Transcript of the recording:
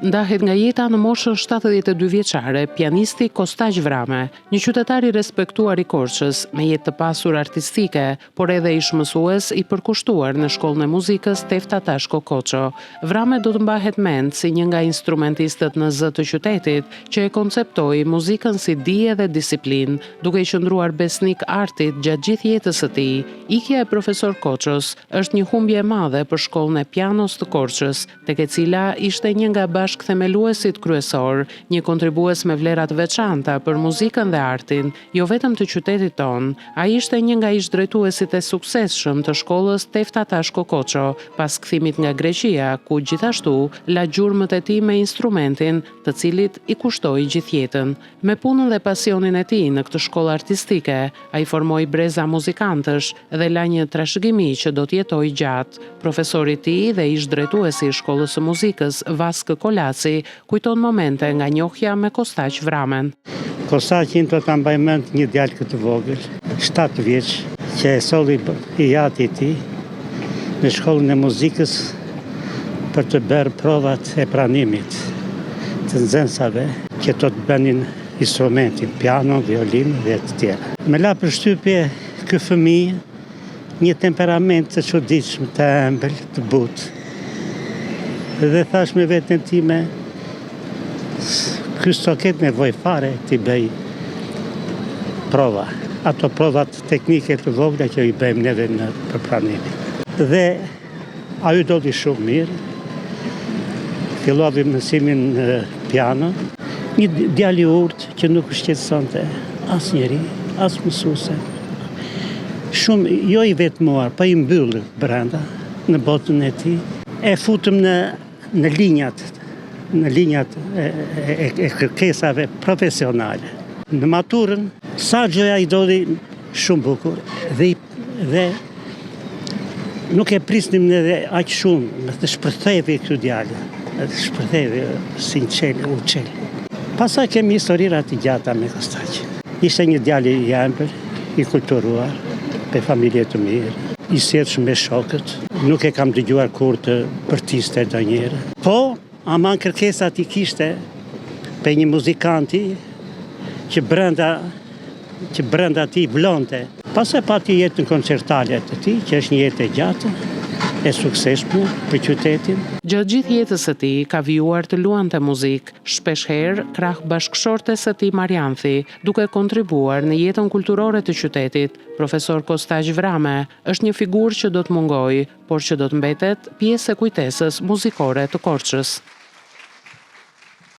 ndahet nga jeta në moshën 72 vjeçare pianisti Kostaq Vrame, një qytetar i respektuar i Korçës, me jetë të pasur artistike, por edhe ish mësues i përkushtuar në Shkollën e Muzikës Tefta Tashko Koço. Vrame do të mbahet mend si një nga instrumentistët në zë të qytetit që e konceptoi muzikën si dije dhe disiplinë, duke i qëndruar besnik artit gjatë gjithë jetës së tij. Ikja e profesor Koços është një humbje e madhe për Shkollën e Pianos të Korçës, tek e cila ishte një nga bashkëthemeluesit kryesor, një kontribues me vlera të veçanta për muzikën dhe artin, jo vetëm të qytetit ton. Ai ishte një nga ish-drejtuesit e suksesshëm të shkollës Tefta Tashko Koço, pas kthimit nga Greqia, ku gjithashtu la gjurmët e tij me instrumentin, të cilit i kushtoi gjithë jetën. Me punën dhe pasionin e tij në këtë shkollë artistike, ai formoi breza muzikantësh dhe la një trashëgimi që do të jetojë gjatë. Profesori i tij dhe ish-drejtuesi i shkollës së muzikës Vaskë Kolaci kujton momente nga njohja me Kostaq Vramen. Kostaqin do ta mbaj mend një djalë këtë vogël, 7 vjeç, që e solli i jati i tij në Shkollën e Muzikës për të bërë provat e pranimit të nxënësave që do të bënin instrumentin, piano, violinë dhe të tjera. Me la përshtypje ky fëmijë një temperament të çuditshëm, të ëmbël, të butë. Dhe thash me veten time, ky s'to ketë nevojë fare t'i bëj prova. Ato provat teknike të vogla që i bëjmë neve në përpranimin. Dhe ajo doli shumë mirë. Fillova mësimin në piano. Një djalë i urtë që nuk shqetësonte asnjëri, as mësuese. Shumë, jo i vetmuar, pa i mbyllë brenda në botën e tij. E futëm në linjat e kërkesave profesionale. Në maturën, sa gjëja i doli shumë bukur dhe nuk e prisnim edhe aq shumë, me të shpërthevi këtë djalë, të shpërthevi si në qelë, u qelë. Pastaj kemi historira të gjata me Kostaq. Ishte një djalë i ëmbël, i kulturuar, pe familje të mirë, i sjellshëm me shokët. Nuk e kam dëgjuar kur të përtiste ndonjëherë. Po, aman kërkesat i kishte pe një muzikanti që brenda ti vlonte. Pas e pati jetën koncertale të tij, që është një jetë e gjatë, e suksesshme për qytetin. Gjatë gjithë jetës së tij ka vijuar të luante muzikë, shpesh herë krah bashkëshortes së tij Marianthi, duke kontribuar në jetën kulturore të qytetit. Profesor Kostaq Vrame është një figurë që do të mungojë, por që do të mbetet pjesë e kujtesës muzikore të Korçës.